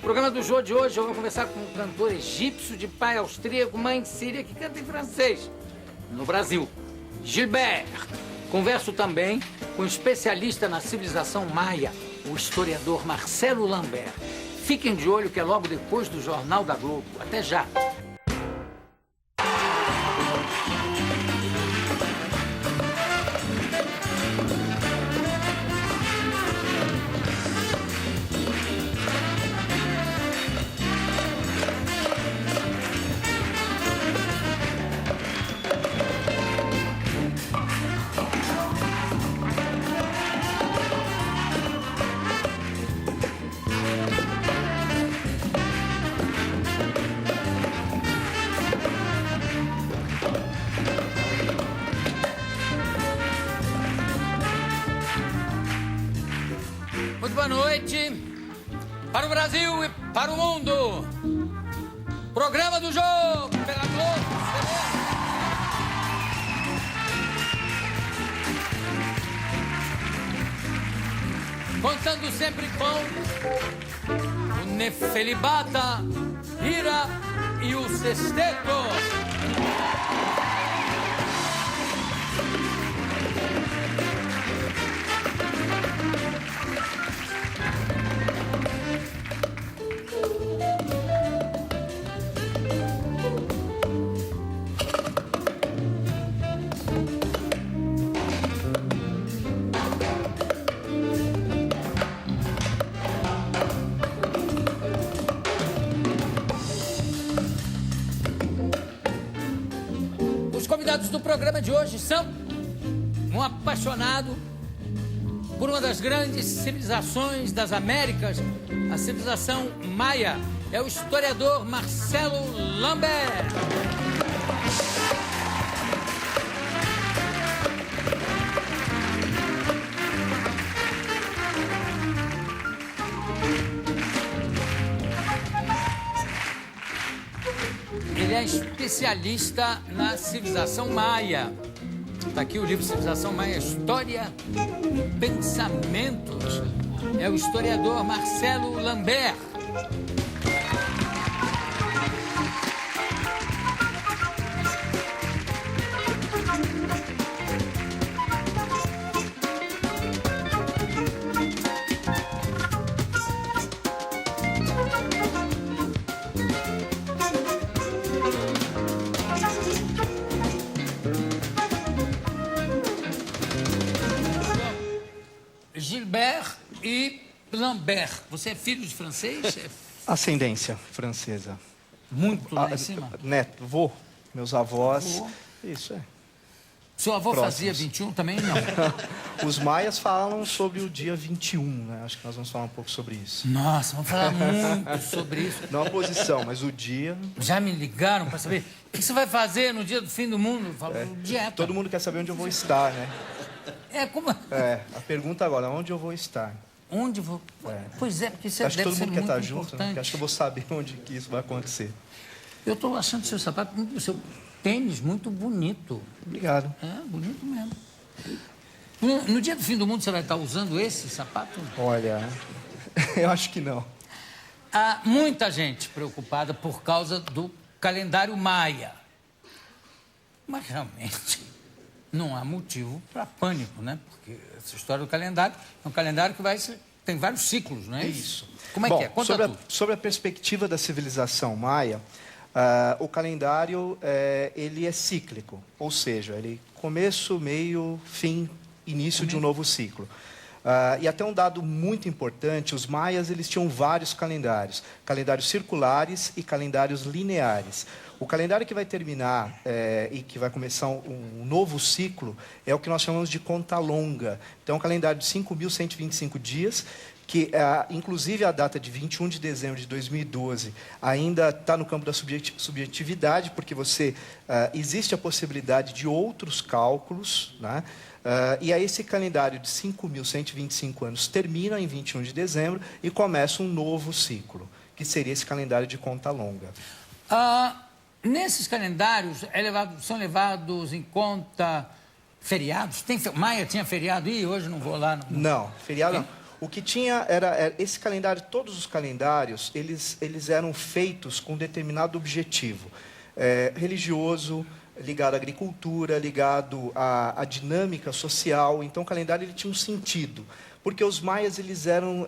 programa do Jô de hoje eu vou conversar com um cantor egípcio de pai austríaco, mãe síria, que canta em francês. No Brasil, Gilbert. Converso também com um especialista na civilização maia, o historiador Marcelo Lambert. Fiquem de olho que é logo depois do Jornal da Globo. Até já. Muito boa noite para o Brasil e para o mundo. Programa do Jô pela Globo. Contando sempre com o Nefelibata, Ira e o Sesteto. Os convidados do programa de hoje são um apaixonado por uma das grandes civilizações das Américas, a civilização maia. É o historiador Marcelo Lambert. Ele é especialista na civilização maia. Está aqui o livro Civilização Maia, História e Pensamentos. É o historiador Marcelo Lambert. Gilbert e Lambert. Você é filho de francês? Ascendência francesa. Muito lá em cima? Neto, vô, meus avós. Vô. Isso é. Seu avô Próximos. fazia 21 também? Não. Os maias falam sobre o dia 21, né? Acho que nós vamos falar um pouco sobre isso. Nossa, vamos falar muito sobre isso. Não a posição, mas o dia. Já me ligaram para saber o que você vai fazer no dia do fim do mundo. Eu falo, dieta. Todo mundo quer saber onde eu vou estar, né? É, como... A pergunta agora, onde eu vou estar? Onde vou... Pois é, porque isso Acho que deve todo ser mundo quer muito estar junto, né? importante. Porque acho que eu vou saber onde que isso vai acontecer. Eu estou achando seu sapato, seu tênis muito bonito. Obrigado. É, bonito mesmo. No dia do fim do mundo, você vai estar usando esse sapato? Olha, eu acho que não. Há muita gente preocupada por causa do calendário maia. Mas, realmente, não há motivo para pânico, né? Porque essa história do calendário é um calendário que tem vários ciclos, não é isso? Como é Bom, que é? Conta tudo. sobre a perspectiva da civilização maia, o calendário ele é cíclico, ou seja, ele começo, meio, fim, início de um novo ciclo. E até um dado muito importante, os maias eles tinham vários calendários circulares e calendários lineares. O calendário que vai terminar e que vai começar um novo ciclo é o que nós chamamos de conta longa. Então, é um calendário de 5.125 dias, que inclusive a data de 21 de dezembro de 2012 ainda está no campo da subjetividade, porque existe a possibilidade de outros cálculos, né? E aí esse calendário de 5.125 anos termina em 21 de dezembro e começa um novo ciclo, que seria esse calendário de conta longa. Nesses calendários são levados em conta feriados? Maia tinha feriado? Ih, hoje não vou lá. Não, feriado não. O que tinha era esse calendário, todos os calendários, eles eram feitos com determinado objetivo religioso, ligado à agricultura, ligado à dinâmica social. Então, o calendário ele tinha um sentido, porque os maias eles eram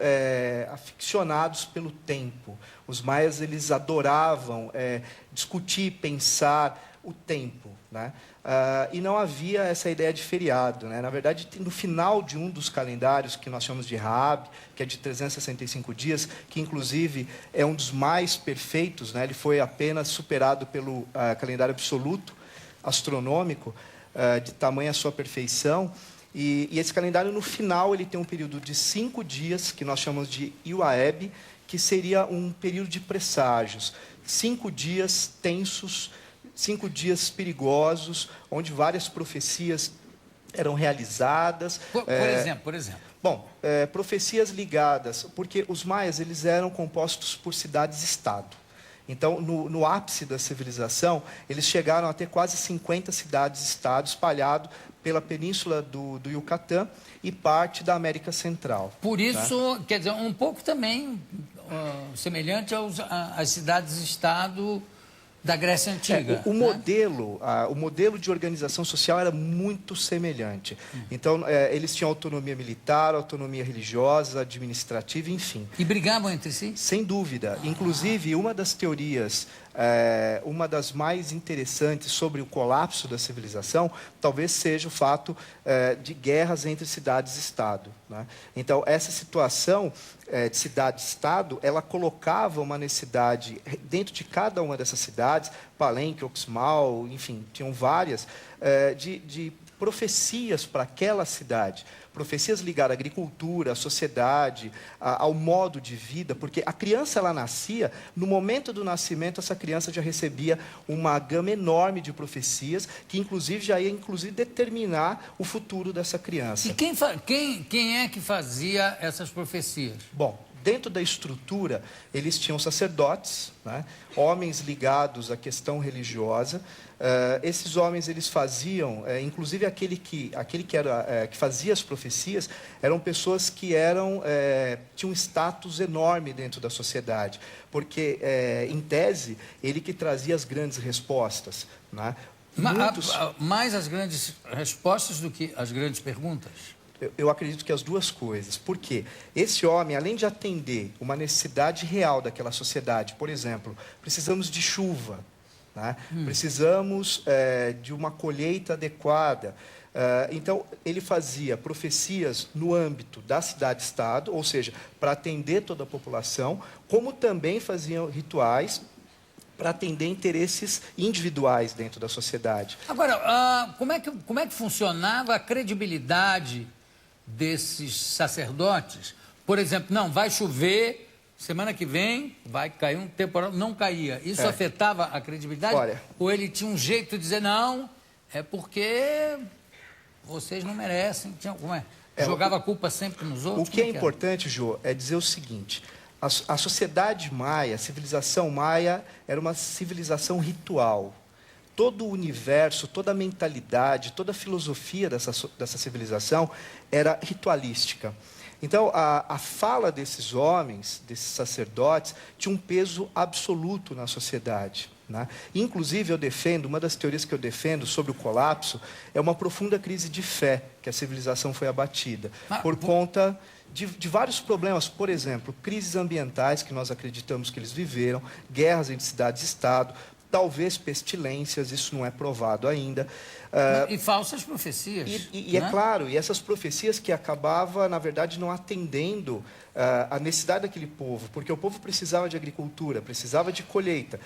aficionados pelo tempo. Os maias eles adoravam discutir, pensar o tempo, né? E não havia essa ideia de feriado, né? Na verdade, no final de um dos calendários que nós chamamos de Raab, que é de 365 dias, que inclusive é um dos mais perfeitos, né? Ele foi apenas superado pelo calendário absoluto astronômico, de tamanha sua perfeição. E esse calendário, no final, ele tem um período de 5 dias, que nós chamamos de Iuaeb, que seria um período de presságios. 5 dias tensos, 5 dias perigosos, onde várias profecias eram realizadas. Por exemplo? Bom, profecias ligadas, porque os maias eles eram compostos por cidades-estado. Então, no ápice da civilização, eles chegaram a ter quase 50 cidades-estado espalhados pela península do Yucatán e parte da América Central. Por isso, quer dizer, um pouco também semelhante às cidades-estado da Grécia Antiga. O modelo de organização social era muito semelhante. Então, eles tinham autonomia militar, autonomia religiosa, administrativa, enfim. E brigavam entre si? Sem dúvida. Inclusive, uma das teorias, uma das mais interessantes sobre o colapso da civilização, talvez seja o fato de guerras entre cidades-estado, né? Então, essa situação de cidade-estado, ela colocava uma necessidade dentro de cada uma dessas cidades, Palenque, Oxmal, enfim, tinham várias, de profecias para aquela cidade. Profecias ligadas à agricultura, à sociedade, ao modo de vida, porque a criança ela nascia, no momento do nascimento, essa criança já recebia uma gama enorme de profecias, que inclusive já ia determinar o futuro dessa criança. E quem é que fazia essas profecias? Bom, dentro da estrutura, eles tinham sacerdotes, né? Homens ligados à questão religiosa. Esses homens eles faziam, inclusive aquele que fazia as profecias, eram pessoas que tinham um status enorme dentro da sociedade, porque, em tese, ele que trazia as grandes respostas, né? Mais as grandes respostas do que as grandes perguntas? Eu acredito que as duas coisas. Porque esse homem, além de atender uma necessidade real daquela sociedade, por exemplo, precisamos de chuva, né? Precisamos de uma colheita adequada. Então, ele fazia profecias no âmbito da cidade-estado, ou seja, para atender toda a população, como também faziam rituais para atender interesses individuais dentro da sociedade. Agora, como é que funcionava a credibilidade desses sacerdotes? Por exemplo, não, vai chover, semana que vem vai cair um temporal, não caía. Isso afetava a credibilidade? Olha, ou ele tinha um jeito de dizer, não, é porque vocês não merecem? Como é? Jogava a culpa sempre nos outros? O que é importante, Jô, é dizer o seguinte: a sociedade maia, a civilização maia, era uma civilização ritual. Todo o universo, toda a mentalidade, toda a filosofia dessa civilização era ritualística. Então, a fala desses homens, desses sacerdotes, tinha um peso absoluto na sociedade, né? Inclusive, uma das teorias que eu defendo sobre o colapso é uma profunda crise de fé, que a civilização foi abatida, por conta de vários problemas. Por exemplo, crises ambientais, que nós acreditamos que eles viveram, guerras entre cidades e estado, talvez pestilências, isso não é provado ainda. E falsas profecias. E é claro, e essas profecias que acabavam, na verdade, não atendendo a necessidade daquele povo, porque o povo precisava de agricultura, precisava de colheita.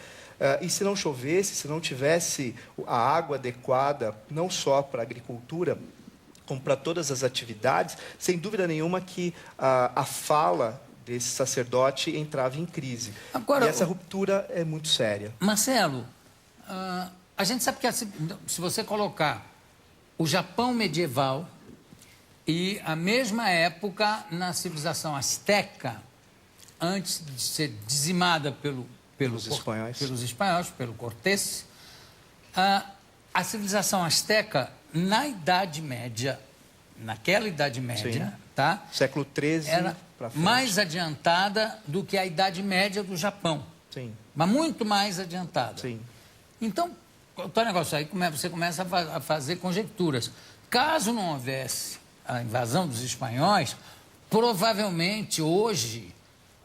E se não chovesse, se não tivesse a água adequada, não só para a agricultura, como para todas as atividades, sem dúvida nenhuma que a fala desse sacerdote entrava em crise. Agora, e essa ruptura é muito séria. Marcelo, a gente sabe que se você colocar o Japão medieval e a mesma época na civilização asteca, antes de ser dizimada pelos espanhóis, pelo Cortés, a civilização asteca, naquela Idade Média, tá? Século XIII Era para frente. mais adiantada do que a Idade Média do Japão. Sim. Mas muito mais adiantada. Sim. Então, o negócio aí, você começa a fazer conjecturas. Caso não houvesse a invasão dos espanhóis, provavelmente hoje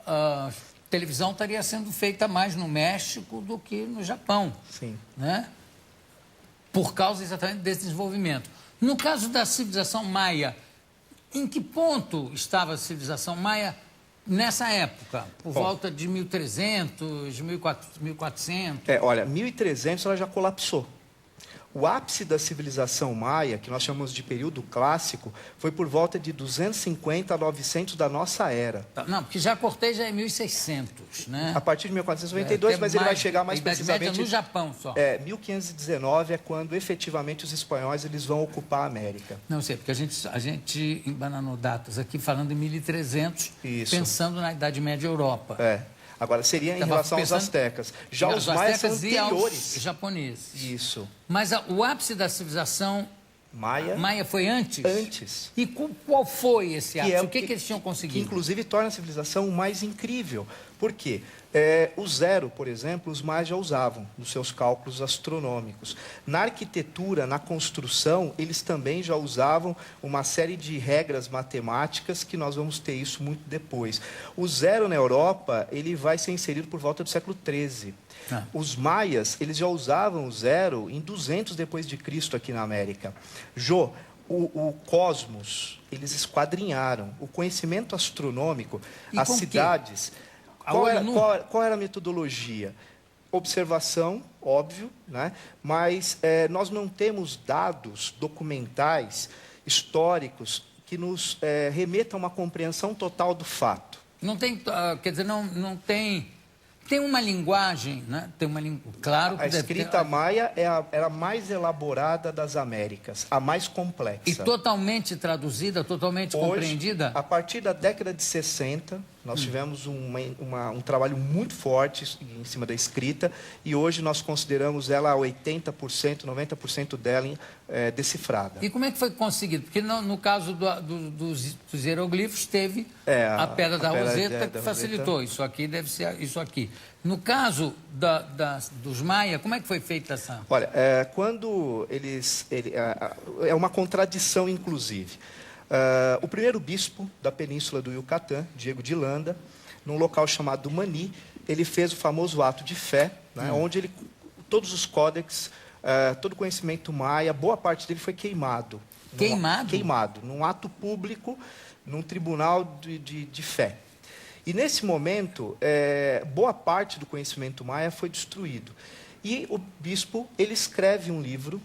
a televisão estaria sendo feita mais no México do que no Japão. Sim. Né? Por causa exatamente desse desenvolvimento. No caso da civilização maia, em que ponto estava a civilização maia nessa época? Por volta de 1300, 1400? Olha, 1300 ela já colapsou. O ápice da civilização maia, que nós chamamos de período clássico, foi por volta de 250 a 900 da nossa era. Não, porque já cortei já é 1600, né? A partir de 1492, mas ele vai chegar mais precisamente... no Japão só. 1519 é quando efetivamente os espanhóis eles vão ocupar a América. Não sei, porque a gente embananou datas aqui falando em 1300, Isso. pensando na Idade Média Europa. Agora, seria em relação aos astecas. Já os maias são anteriores. Aos japoneses. Isso. Mas o ápice da civilização maia foi antes? Antes. E qual foi esse ápice? O que eles tinham conseguido? Que, inclusive, torna a civilização mais incrível. Por quê? O zero, por exemplo, os maias já usavam nos seus cálculos astronômicos. Na arquitetura, na construção, eles também já usavam uma série de regras matemáticas que nós vamos ter isso muito depois. O zero na Europa, ele vai ser inserido por volta do século XIII. Os maias, eles já usavam o zero em 200 depois de Cristo aqui na América. O cosmos, eles esquadrinharam. O conhecimento astronômico, as cidades... Qual era a metodologia? Observação, óbvio, né? Mas nós não temos dados documentais, históricos, que nos remetam a uma compreensão total do fato. Não tem, quer dizer, não tem... Tem uma linguagem, né? Claro que a escrita maia era a mais elaborada das Américas, a mais complexa. E totalmente traduzida, totalmente compreendida? A partir da década de 60, nós tivemos um trabalho muito forte em cima da escrita e hoje nós consideramos ela 80%, 90% dela decifrada. E como é que foi conseguido? Porque no caso dos hieroglifos teve a pedra da Roseta que facilitou. Isso aqui deve ser isso aqui. No caso dos maia, como é que foi feita essa... Olha, quando é uma contradição, inclusive. O primeiro bispo da península do Yucatán, Diego de Landa, num local chamado Mani, ele fez o famoso ato de fé, né, onde todos os códex, todo o conhecimento maia, boa parte dele foi queimado. Queimado? Queimado, num ato público, num tribunal de fé. E, nesse momento, boa parte do conhecimento maia foi destruído. E o bispo, ele escreve um livro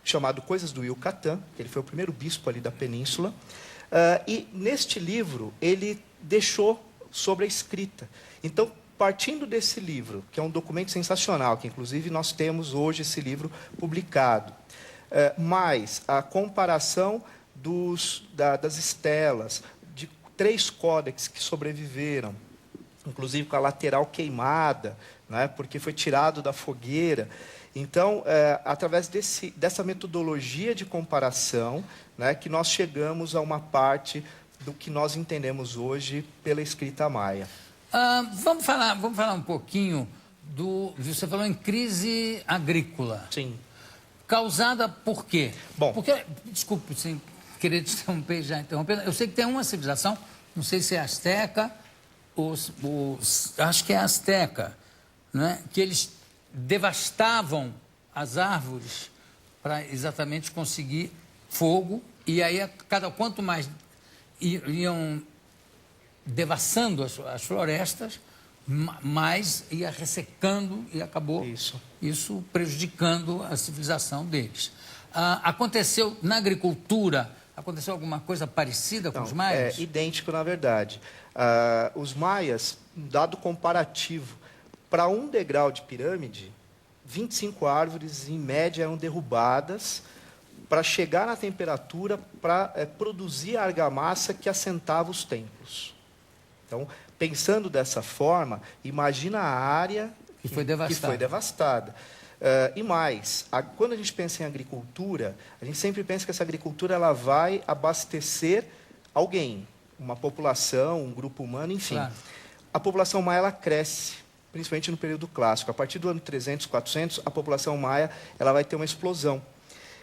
chamado Coisas do Yucatán, ele foi o primeiro bispo ali da península, e, neste livro, ele deixou sobre a escrita. Então, partindo desse livro, que é um documento sensacional, que, inclusive, nós temos hoje esse livro publicado, mais a comparação das estelas, 3 códex que sobreviveram, inclusive com a lateral queimada, né, porque foi tirado da fogueira. Então, através dessa metodologia de comparação, né, que nós chegamos a uma parte do que nós entendemos hoje pela escrita maia. Vamos falar um pouquinho você falou em crise agrícola. Sim. Causada por quê? Bom, porque, desculpe, sem querer te interromper, já interrompendo, eu sei que tem uma civilização, não sei se é asteca, acho que é asteca, né? Que eles devastavam as árvores para exatamente conseguir fogo, e aí quanto mais iam devassando as florestas, mais ia ressecando e acabou isso prejudicando a civilização deles. Aconteceu na agricultura, aconteceu alguma coisa parecida com os maias? É idêntico, na verdade. Os maias, um dado comparativo, para 1 degrau de pirâmide, 25 árvores, em média, eram derrubadas para chegar na temperatura para produzir a argamassa que assentava os templos. Então, pensando dessa forma, imagina a área que foi devastada. E mais, quando a gente pensa em agricultura, a gente sempre pensa que essa agricultura ela vai abastecer alguém, uma população, um grupo humano, enfim. Claro. A população maia ela cresce, principalmente no período clássico. A partir do ano 300, 400, a população maia ela vai ter uma explosão.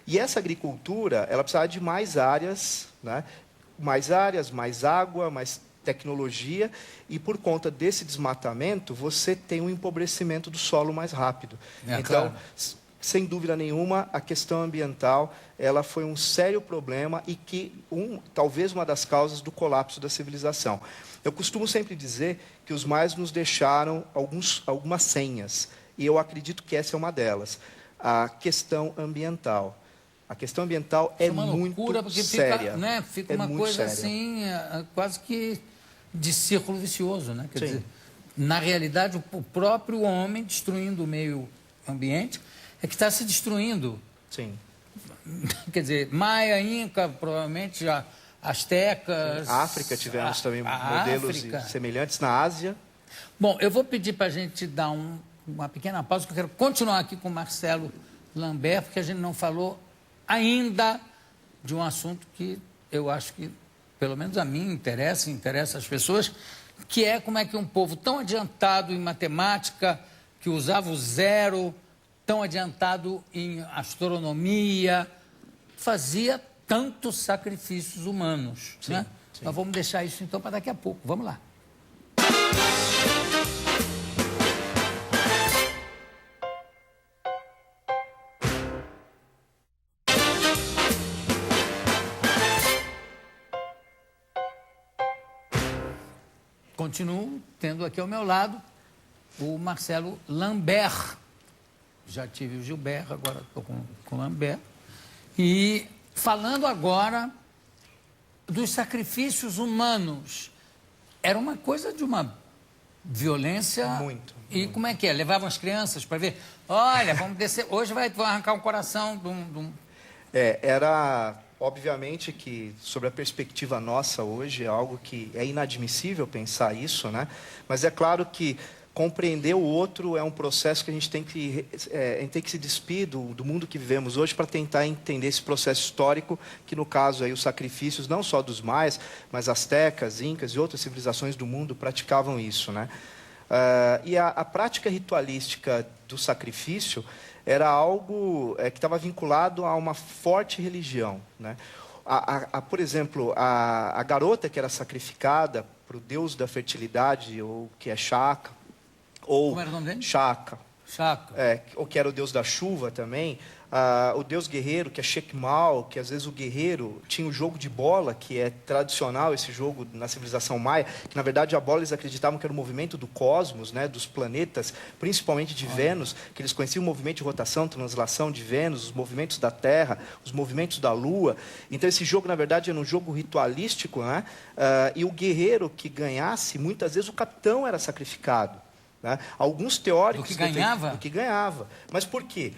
E essa agricultura, ela precisava de mais áreas, né? Mais água, mais tecnologia, e por conta desse desmatamento, você tem um empobrecimento do solo mais rápido. Então, claro. Sem dúvida nenhuma, a questão ambiental ela foi um sério problema e que talvez uma das causas do colapso da civilização. Eu costumo sempre dizer que os maias nos deixaram algumas senhas, e eu acredito que essa é uma delas. A questão ambiental. A questão ambiental é uma muito loucura, porque séria. Fica é uma muito coisa séria. assim, quase que de círculo vicioso, né? Quer Sim. dizer, na realidade, o próprio homem destruindo o meio ambiente é que está se destruindo. Sim. Quer dizer, Maia, Inca, provavelmente já Astecas... A África tivemos também modelos semelhantes na Ásia. Bom, eu vou pedir para a gente dar uma pequena pausa, porque eu quero continuar aqui com o Marcelo Lambert, porque a gente não falou ainda de um assunto que eu acho que, pelo menos a mim, interessa as pessoas, que é como é que um povo tão adiantado em matemática, que usava o zero, tão adiantado em astronomia, fazia tantos sacrifícios humanos. Sim, né? sim. Nós vamos deixar isso então para daqui a pouco. Vamos lá. Continuo tendo aqui ao meu lado o Marcelo Lambert. Já tive o Gilberto, agora estou com o Lambert. E falando agora dos sacrifícios humanos. Era uma coisa de uma violência... Muito. E como é que é? Levavam as crianças para ver? Olha, vamos descer... Hoje vão arrancar um coração de um... Era... Obviamente que, sobre a perspectiva nossa hoje, é algo que é inadmissível pensar isso, né? Mas é claro que compreender o outro é um processo que a gente tem que se despir do mundo que vivemos hoje para tentar entender esse processo histórico, que no caso aí os sacrifícios, não só dos maias, mas astecas, incas e outras civilizações do mundo praticavam isso, né? E a prática ritualística do sacrifício era algo que estava vinculado a uma forte religião, né? Por exemplo, a garota que era sacrificada para o deus da fertilidade, ou que é Shaka, ou Como era o nome dele? Shaka, Shaka. ou que era o deus da chuva também, o deus guerreiro, que é Shekmal, que às vezes o guerreiro tinha o jogo de bola, que é tradicional esse jogo na civilização maia, que na verdade a bola eles acreditavam que era o movimento do cosmos, né, dos planetas, principalmente de Vênus, que eles conheciam o movimento de rotação, translação de Vênus, os movimentos da Terra, os movimentos da Lua. Então esse jogo na verdade era um jogo ritualístico, né? E o guerreiro que ganhasse, muitas vezes o capitão era sacrificado, né? Alguns teóricos... Do que ganhava? Do que ganhava. Mas por quê?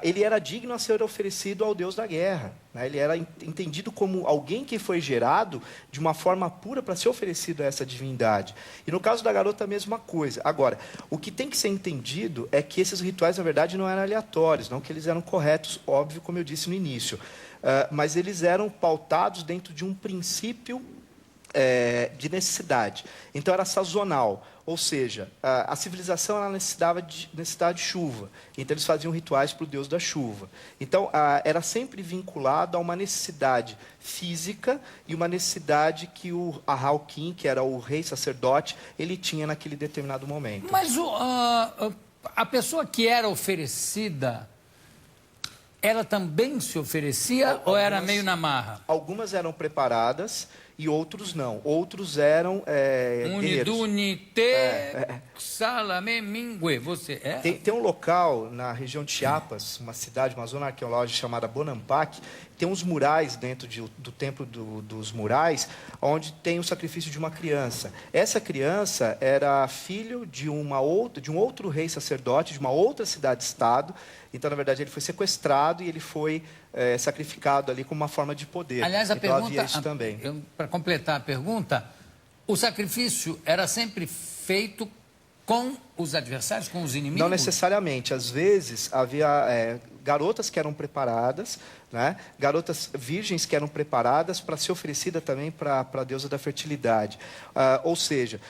Ele era digno a ser oferecido ao deus da guerra, né? Ele era entendido como alguém que foi gerado de uma forma pura para ser oferecido a essa divindade. E no caso da garota, a mesma coisa. Agora, o que tem que ser entendido é que esses rituais, na verdade, não eram aleatórios, não que eles eram corretos, óbvio, como eu disse no início. Mas eles eram pautados dentro de um princípio de necessidade. Então, era sazonal. Ou seja, a civilização ela necessitava de chuva. Então, eles faziam rituais para o deus da chuva. Então, era sempre vinculado a uma necessidade física e uma necessidade que o Ahalkin, que era o rei sacerdote, ele tinha naquele determinado momento. Mas a pessoa que era oferecida, ela também se oferecia ou era meio na marra? Algumas eram preparadas e outros não. Outros eram guerreiros. Unidunite salamemingue. Você é? Tem um local na região de Chiapas, uma cidade, uma zona arqueológica chamada Bonampak, tem uns murais dentro do templo dos murais, onde tem o sacrifício de uma criança. Essa criança era filho de um outro rei sacerdote, de uma outra cidade-estado. Então, na verdade, ele foi sequestrado e ele foi sacrificado ali como uma forma de poder. Aliás, a então, pergunta, havia isso também. Para completar a pergunta, o sacrifício era sempre feito com os adversários, com os inimigos? Não necessariamente. Às vezes, havia garotas que eram preparadas, né? Garotas virgens que eram preparadas para ser oferecida também para a deusa da fertilidade. Ou seja,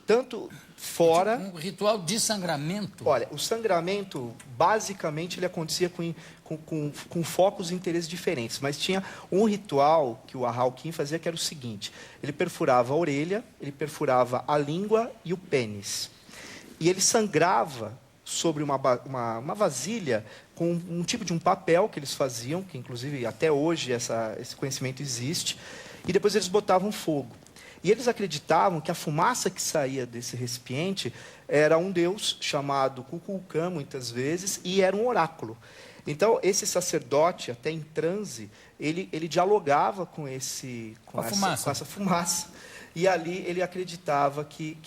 tanto fora... Um ritual de sangramento? Olha, o sangramento, basicamente, ele acontecia com focos e interesses diferentes, mas tinha um ritual que o Arauquim fazia, que era o seguinte: ele perfurava a orelha, ele perfurava a língua e o pênis. E ele sangrava sobre uma vasilha com um tipo de um papel que eles faziam, que inclusive até hoje esse conhecimento existe, e depois eles botavam fogo. E eles acreditavam que a fumaça que saía desse recipiente era um deus chamado Kukulkan, muitas vezes, e era um oráculo. Então, esse sacerdote, até em transe, ele dialogava com essa fumaça. E ali ele acreditava que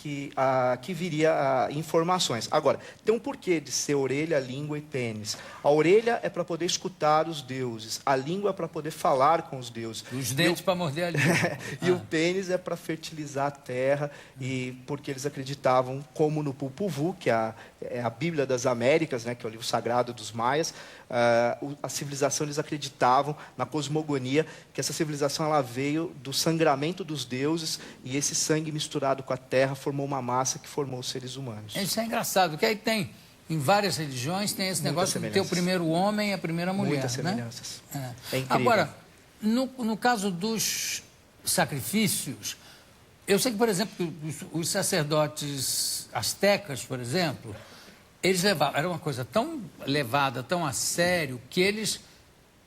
viria informações. Agora, tem um porquê de ser orelha, língua e pênis. A orelha é para poder escutar os deuses. A língua é para poder falar com os deuses. Os dentes para morder a língua. E o pênis é para fertilizar a terra, e porque eles acreditavam, como no Popol Vuh, que é a Bíblia das Américas, né, que é o livro sagrado dos maias, a civilização, eles acreditavam na cosmogonia, que essa civilização ela veio do sangramento dos deuses, e esse sangue misturado com a terra formou uma massa que formou os seres humanos. Isso é engraçado, porque aí tem, em várias religiões, tem esse negócio de ter o primeiro homem e a primeira mulher. Muitas semelhanças. Né? É incrível. Agora, no caso dos sacrifícios, eu sei que, por exemplo, os sacerdotes astecas, por exemplo, eles levavam, era uma coisa tão levada, tão a sério, que eles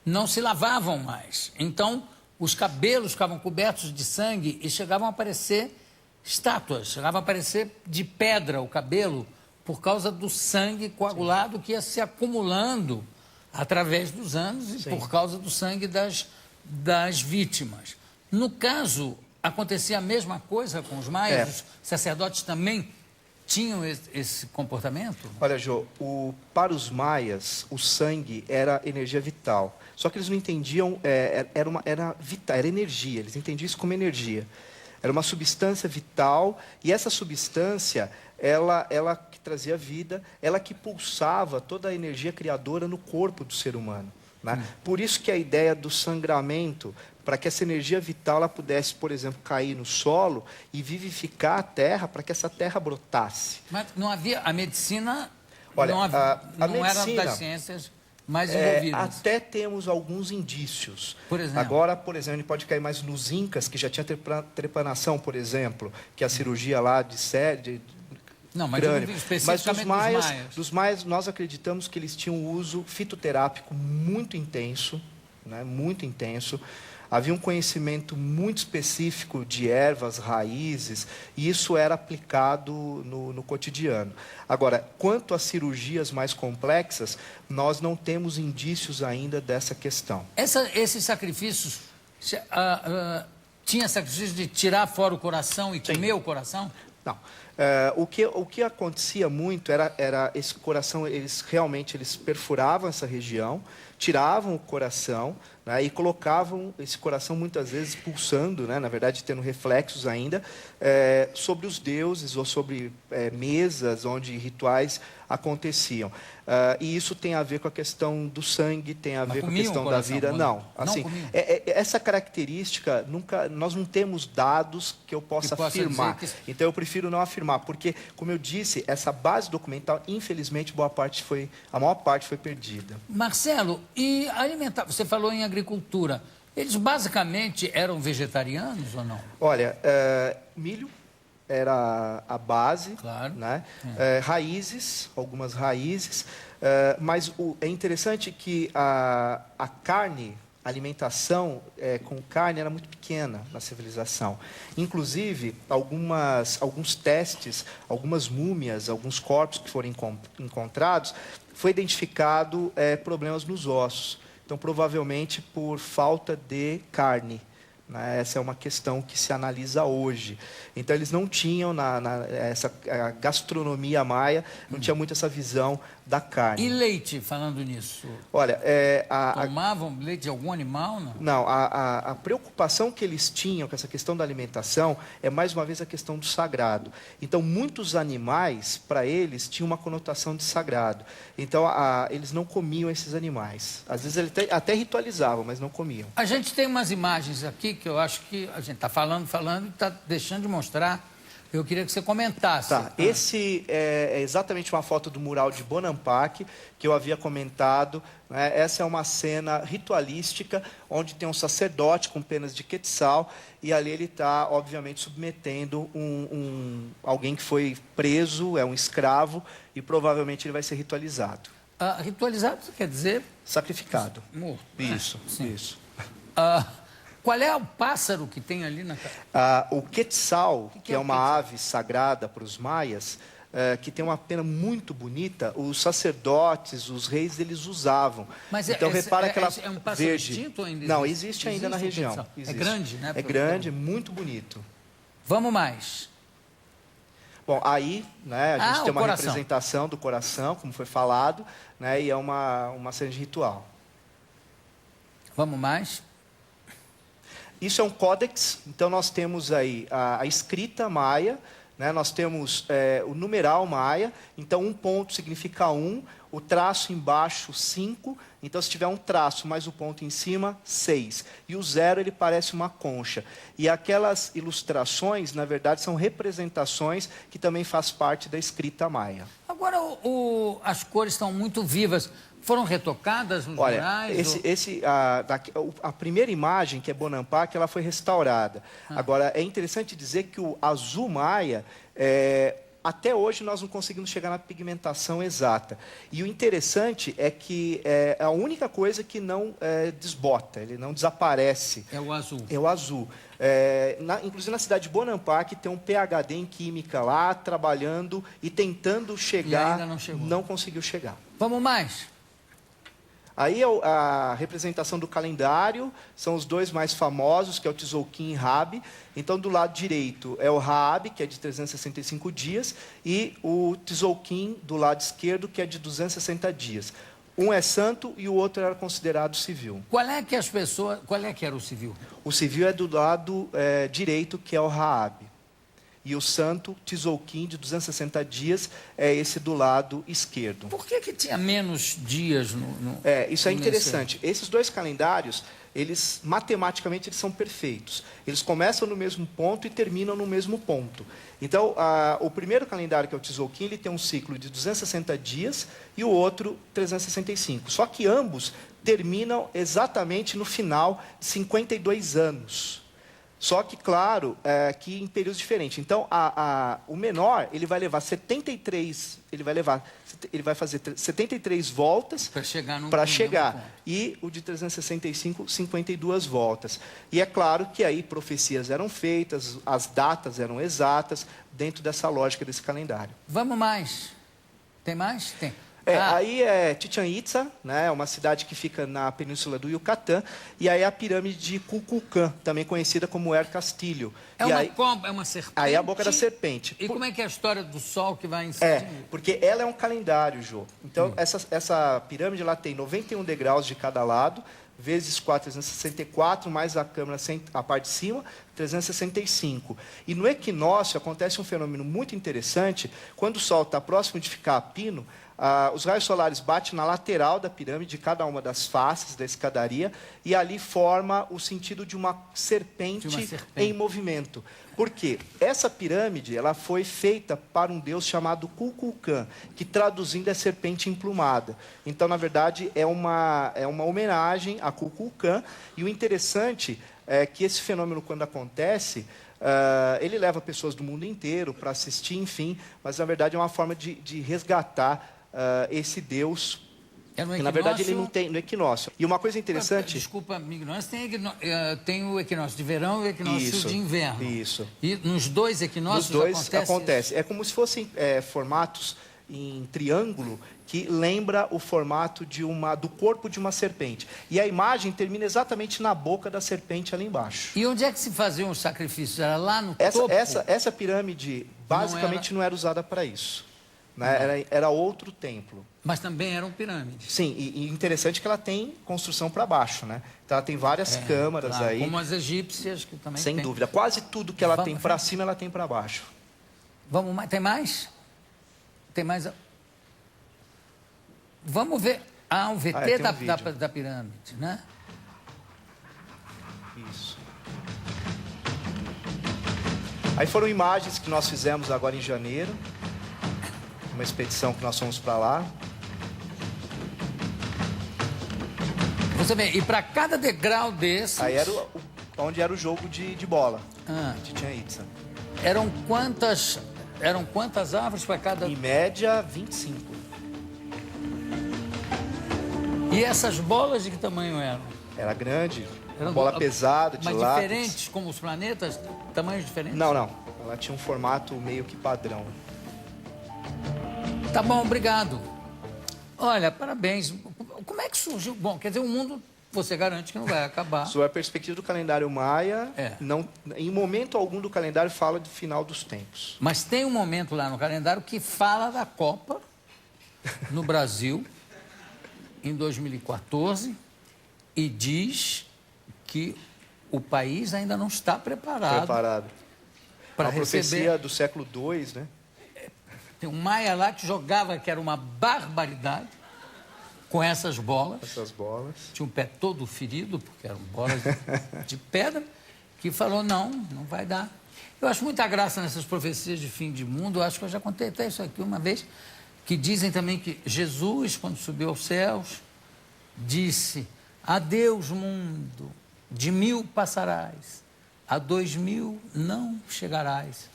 não se lavavam mais. Então, os cabelos ficavam cobertos de sangue e chegavam a aparecer estátuas, chegavam a aparecer de pedra o cabelo, por causa do sangue coagulado que ia se acumulando através dos anos e por causa do sangue das vítimas. No caso, acontecia a mesma coisa com os maias? Os sacerdotes também tinham esse comportamento? Olha, Jô, para os maias, o sangue era energia vital. Só que eles não entendiam, era vital, era energia, eles entendiam isso como energia. Era uma substância vital, e essa substância, ela que trazia vida, ela que pulsava toda a energia criadora no corpo do ser humano. Né? Por isso que a ideia do sangramento, para que essa energia vital ela pudesse, por exemplo, cair no solo e vivificar a terra, para que essa terra brotasse. Mas não havia, a medicina, olha, não era das ciências mais envolvidas. Até temos alguns indícios. Por exemplo? Agora, por exemplo, a gente pode cair mais nos incas, que já tinha trepanação, por exemplo, que é a cirurgia lá de não, mas crânio. Especificamente Mas dos maias, nós acreditamos que eles tinham um uso fitoterápico muito intenso, né, muito intenso. Havia um conhecimento muito específico de ervas, raízes, e isso era aplicado no cotidiano. Agora, quanto às cirurgias mais complexas, nós não temos indícios ainda dessa questão. Esses sacrifícios, tinha sacrifício de tirar fora o coração e comer o coração? Não. O que acontecia muito era esse coração, eles perfuravam essa região, tiravam o coração, né, e colocavam esse coração muitas vezes pulsando, né, na verdade tendo reflexos ainda, sobre os deuses ou sobre mesas onde rituais aconteciam. E isso tem a ver com a questão do sangue, tem a ver com a questão da vida. Não, assim, essa característica, nós não temos dados que eu possa afirmar. Então, eu prefiro não afirmar, porque, como eu disse, essa base documental, infelizmente, a maior parte foi perdida. Marcelo, e alimentar, você falou em agricultura, eles basicamente eram vegetarianos ou não? Olha, milho era a base, claro, né? Raízes, algumas raízes, mas é interessante que a carne, a alimentação com carne era muito pequena na civilização. Inclusive, alguns testes, algumas múmias, alguns corpos que foram encontrados, foi identificado problemas nos ossos. Então, provavelmente por falta de carne. Essa é uma questão que se analisa hoje. Então, eles não tinham, a gastronomia maia, não tinha muito essa visão da carne. E leite, falando nisso? Olha, Tomavam leite de algum animal, não? Não, a preocupação que eles tinham com essa questão da alimentação é, mais uma vez, a questão do sagrado. Então, muitos animais, para eles, tinham uma conotação de sagrado. Então, eles não comiam esses animais. Às vezes, eles até ritualizavam, mas não comiam. A gente tem umas imagens aqui que eu acho que a gente está falando e está deixando de mostrar. Eu queria que você comentasse. Tá, esse é exatamente uma foto do mural de Bonampak, que eu havia comentado, né? Essa é uma cena ritualística, onde tem um sacerdote com penas de quetzal, e ali ele está, obviamente, submetendo alguém que foi preso, é um escravo, e provavelmente ele vai ser ritualizado. Ritualizado quer dizer? Sacrificado. Morto. Isso, Sim. isso. Qual é o pássaro que tem ali na cara? O quetzal, que é uma quetzal? ave sagrada para os maias, que tem uma pena muito bonita, os sacerdotes, os reis, eles usavam. Mas então, repara aquela é um pássaro verde. extinto ou ainda Não, existe? existe ainda na região. É Existe. grande, né? É grande, muito bonito. Vamos mais. Bom, aí, né, a gente tem uma coração. representação do coração, como foi falado, né, e é uma cena de ritual. Vamos mais. Isso é um códex, então nós temos aí a escrita maia, né? Nós temos o numeral maia, então um ponto significa 1, o traço embaixo 5, então se tiver um traço mais o ponto em cima, 6. E o 0 ele parece uma concha. E aquelas ilustrações, na verdade, são representações que também faz parte da escrita maia. Agora, as cores estão muito vivas. Foram retocadas nos murais? A primeira imagem, que é Bonampak, ela foi restaurada. Agora, é interessante dizer que o azul maia, até hoje nós não conseguimos chegar na pigmentação exata. E o interessante é que é a única coisa que não desbota, ele não desaparece. É o azul. É o azul. Inclusive na cidade de Bonampak tem um PhD em Química lá, trabalhando e tentando chegar. E ainda não chegou. Não conseguiu chegar. Vamos mais. Aí a representação do calendário, são os dois mais famosos, que é o Tzolk'in e Rabi. Então, do lado direito é o Rabi, que é de 365 dias, e o Tzolk'in do lado esquerdo, que é de 260 dias. Um é santo e o outro era considerado civil. Qual é que era o civil? O civil é do lado direito, que é o Rabi. E o santo, Tzolk'in, de 260 dias, é esse do lado esquerdo. Por que tinha menos dias no isso é interessante. Esses dois calendários, matematicamente, eles são perfeitos. Eles começam no mesmo ponto e terminam no mesmo ponto. Então, o primeiro calendário, que é o Tzolk'in, ele tem um ciclo de 260 dias e o outro 365. Só que ambos terminam exatamente no final de 52 anos. Só que, claro, que em períodos diferentes. Então, o menor, ele vai levar 73, ele vai fazer 73 voltas para chegar. E o de 365, 52 voltas. E é claro que aí profecias eram feitas, as datas eram exatas, dentro dessa lógica desse calendário. Vamos mais. Tem mais? Tem. Aí é Chichén Itzá, né, uma cidade que fica na península do Yucatán, e aí a pirâmide de Kukulcán, também conhecida como El Castillo. É uma serpente? Aí é a boca da serpente. E como é que é a história do sol que vai em cima? Porque ela é um calendário, Jô. Então, essa pirâmide ela tem 91 degraus de cada lado, vezes 4, 364, mais a câmara, a parte de cima, 365. E no equinócio acontece um fenômeno muito interessante, quando o Sol está próximo de ficar a pino, os raios solares batem na lateral da pirâmide, de cada uma das faces da escadaria, e ali forma o sentido de uma serpente em movimento. Por quê? Essa pirâmide ela foi feita para um deus chamado Kukulcán, que traduzindo é serpente emplumada. Então, na verdade, é uma homenagem a Kukulcán, e o interessante é que esse fenômeno, quando acontece, ele leva pessoas do mundo inteiro para assistir, enfim, mas, na verdade, é uma forma de resgatar esse Deus, que na verdade ele não tem no equinócio. E uma coisa interessante... Desculpa, minha ignorância, tem o equinócio de verão e o equinócio de inverno. Isso. E nos dois equinócios acontece. É como se fossem formatos em triângulo que lembra o formato do corpo de uma serpente. E a imagem termina exatamente na boca da serpente ali embaixo. E onde é que se faziam os sacrifícios? Era lá no topo? Essa pirâmide, basicamente, não era usada para isso. né? Era outro templo. Mas também eram pirâmides. Sim, e interessante que ela tem construção para baixo, né? Então ela tem várias câmaras claro, aí. como as egípcias, que também Sem tem. dúvida. Quase tudo que ela Vamos, tem para cima, ela tem para baixo. Vamos mais? Tem mais? Tem mais? Vamos ver. Ah, o VT da pirâmide, né? Isso. Aí foram imagens que nós fizemos agora em janeiro. Uma expedição que nós fomos para lá. Você vê, e para cada degrau desses... Aí era onde era o jogo de bola de Chichén Itzá. Eram quantas árvores para cada... Em média, 25. E essas bolas de que tamanho eram? Era grande, uma bola pesada, de lápis. Mas diferentes, como os planetas? Tamanhos diferentes? Não. Ela tinha um formato meio que padrão. Tá bom, obrigado. Olha, parabéns. Como é que surgiu? Bom, quer dizer, o mundo, você garante que não vai acabar. Sob a perspectiva do calendário maia, não, em momento algum do calendário fala do final dos tempos. Mas tem um momento lá no calendário que fala da Copa no Brasil, em 2014, e diz que o país ainda não está preparado. Para a profecia do século II, né? Tem um maia lá que jogava, que era uma barbaridade, com essas bolas. Tinha um pé todo ferido, porque eram bolas de pedra, que falou, não vai dar. Eu acho muita graça nessas profecias de fim de mundo. Eu acho que eu já contei até isso aqui uma vez, que dizem também que Jesus, quando subiu aos céus, disse, adeus mundo, de 1000 passarás, a 2000 não chegarás.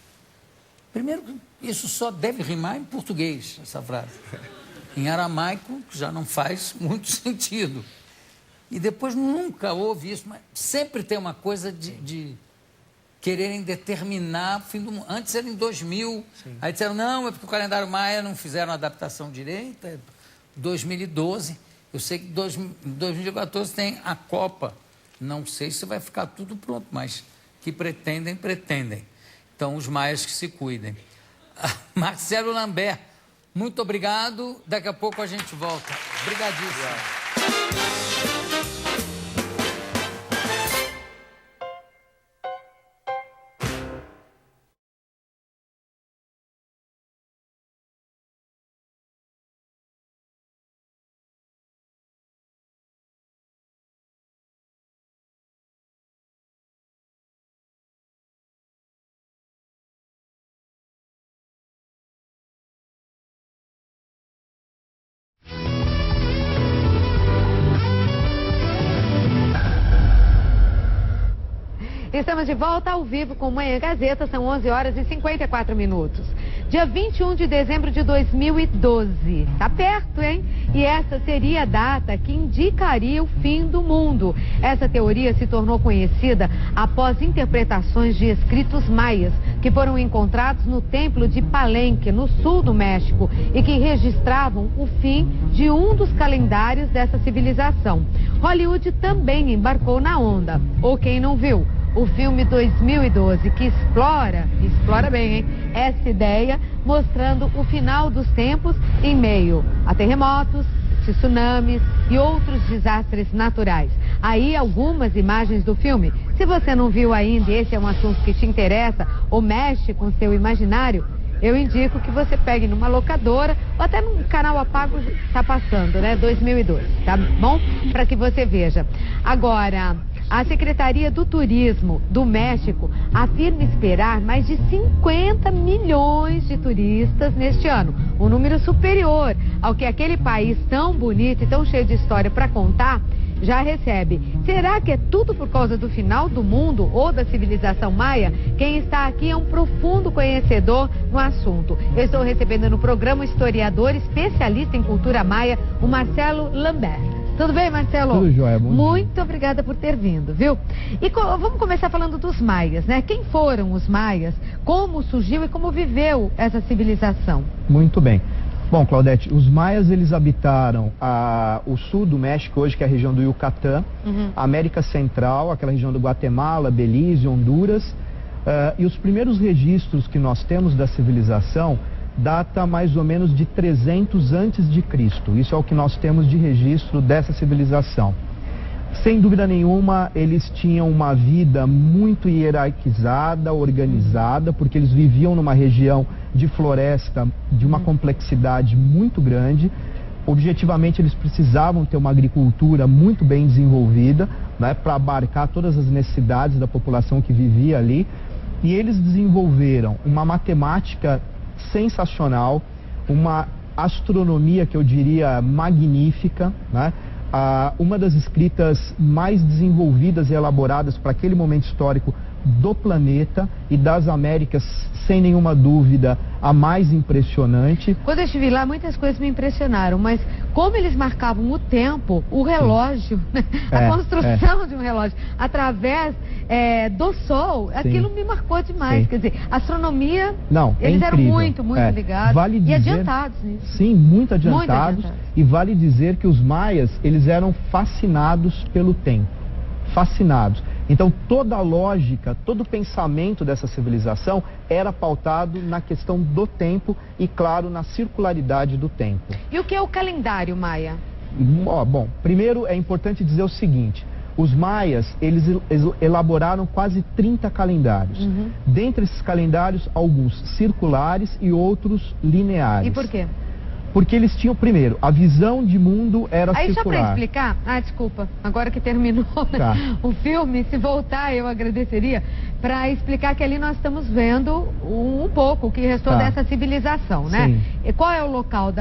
Primeiro, isso só deve rimar em português, essa frase. Em aramaico, já não faz muito sentido. E depois nunca houve isso, mas sempre tem uma coisa de quererem determinar o fim do mundo. Antes era em 2000, aí disseram, não, é porque o calendário maia não fizeram a adaptação direita, 2012. Eu sei que em 2014 tem a Copa. Não sei se vai ficar tudo pronto, mas que pretendem. Então, os maias que se cuidem. Marcelo Lambert, muito obrigado. Daqui a pouco a gente volta. Obrigadíssimo. Estamos de volta ao vivo com Manhã Gazeta, são 11 horas e 54 minutos. Dia 21 de dezembro de 2012. Tá perto, hein? E essa seria a data que indicaria o fim do mundo. Essa teoria se tornou conhecida após interpretações de escritos maias, que foram encontrados no templo de Palenque, no sul do México, e que registravam o fim de um dos calendários dessa civilização. Hollywood também embarcou na onda. Ou quem não viu? O filme 2012, que explora bem, hein, essa ideia, mostrando o final dos tempos em meio a terremotos, tsunamis e outros desastres naturais. Aí algumas imagens do filme. Se você não viu ainda e esse é um assunto que te interessa ou mexe com seu imaginário, eu indico que você pegue numa locadora ou até num canal a pago, está passando, né, 2012, tá bom? Para que você veja. Agora, a Secretaria do Turismo do México afirma esperar mais de 50 milhões de turistas neste ano, um número superior ao que aquele país tão bonito e tão cheio de história para contar já recebe. Será que é tudo por causa do final do mundo ou da civilização maia? Quem está aqui é um profundo conhecedor no assunto. Eu estou recebendo no programa o historiador especialista em cultura maia, o Marcelo Lambert. Tudo bem, Marcelo? Tudo jóia, bom dia. Muito obrigada por ter vindo, viu? E vamos começar falando dos maias, né? Quem foram os maias? Como surgiu e como viveu essa civilização? Muito bem. Bom, Claudete, os maias, eles habitaram o sul do México, hoje, que é a região do Yucatán, a América Central, aquela região do Guatemala, Belize, Honduras. E os primeiros registros que nós temos da civilização data mais ou menos de 300 antes de Cristo. Isso é o que nós temos de registro dessa civilização. Sem dúvida nenhuma, eles tinham uma vida muito hierarquizada, organizada, porque eles viviam numa região de floresta de uma complexidade muito grande. Objetivamente, eles precisavam ter uma agricultura muito bem desenvolvida, né, para abarcar todas as necessidades da população que vivia ali. E eles desenvolveram uma matemática sensacional, uma astronomia que eu diria magnífica, né? Uma das escritas mais desenvolvidas e elaboradas para aquele momento histórico do planeta e das Américas, sem nenhuma dúvida, a mais impressionante. Quando eu estive lá, muitas coisas me impressionaram, mas como eles marcavam o tempo, o relógio, a construção de um relógio, através do Sol, aquilo me marcou demais. Sim. Quer dizer, astronomia, Não, eles eram incrível. muito ligados Vale dizer, e adiantados nisso. Sim, muito adiantados. E vale dizer que os maias, eles eram fascinados pelo tempo. Fascinados. Então, toda a lógica, todo o pensamento dessa civilização era pautado na questão do tempo e, claro, na circularidade do tempo. E o que é o calendário maia? Bom, primeiro é importante dizer o seguinte: os maias, eles elaboraram quase 30 calendários. Dentre esses calendários, alguns circulares e outros lineares. E por quê? Porque eles tinham, primeiro, a visão de mundo era circular. Aí só para explicar, desculpa, agora que terminou o filme, se voltar eu agradeceria, para explicar que ali nós estamos vendo um pouco o que restou dessa civilização, né? Sim. E qual é o local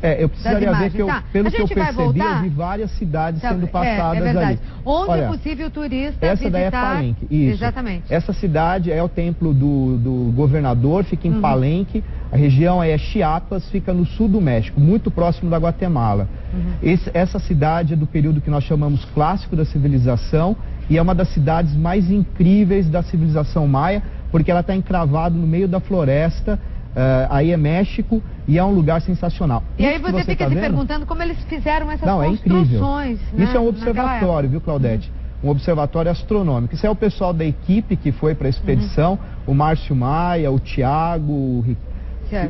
eu precisaria ver, que pelo que eu percebi, eu vi várias cidades sendo passadas ali. Onde é possível o turista essa visitar... daí é Palenque, isso. Exatamente. Essa cidade é o templo do governador, fica em Palenque. A região é Chiapas, fica no sul do México, muito próximo da Guatemala. Essa cidade é do período que nós chamamos clássico da civilização e é uma das cidades mais incríveis da civilização maia, porque ela está encravada no meio da floresta. Aí é México e é um lugar sensacional. E aí você fica se perguntando como eles fizeram essas construções. Né? Isso é um observatório, viu, Claudete? Um observatório astronômico. Isso é o pessoal da equipe que foi para a expedição, o Márcio Maia, o Tiago, o Ricardo.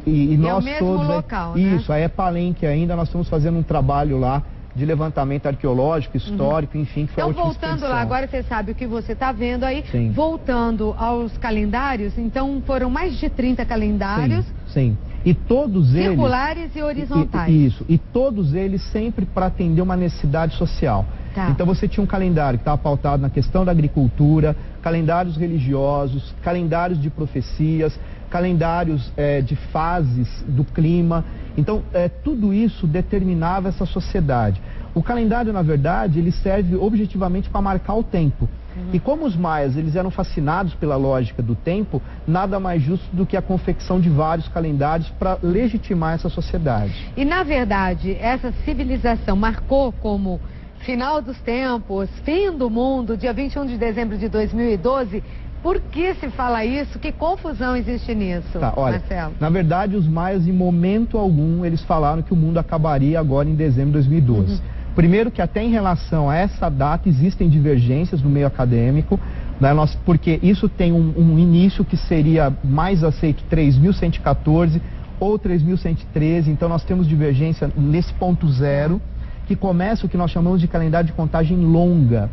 E nós é o mesmo todos local, né? Isso, aí é Palenque ainda, nós estamos fazendo um trabalho lá de levantamento arqueológico, histórico, enfim, que foi a última voltando expedição. lá, agora você sabe o que você está vendo aí, Sim. Voltando aos calendários, então foram mais de 30 calendários. Sim. E todos circulares e horizontais. Isso, e todos eles sempre para atender uma necessidade social. Então você tinha um calendário que estava pautado na questão da agricultura, calendários religiosos, calendários de profecias, calendários de fases do clima. Então, tudo isso determinava essa sociedade. O calendário, na verdade, ele serve objetivamente para marcar o tempo. E como os maias, eles eram fascinados pela lógica do tempo, nada mais justo do que a confecção de vários calendários para legitimar essa sociedade. E, na verdade, essa civilização marcou como final dos tempos, fim do mundo, dia 21 de dezembro de 2012... Por que se fala isso? Que confusão existe nisso, olha, Marcelo? Na verdade, os maias, em momento algum, eles falaram que o mundo acabaria agora em dezembro de 2012. Primeiro que até em relação a essa data existem divergências no meio acadêmico, né, porque isso tem um início que seria mais aceito 3.114 ou 3.113, então nós temos divergência nesse ponto zero, que começa o que nós chamamos de calendário de contagem longa.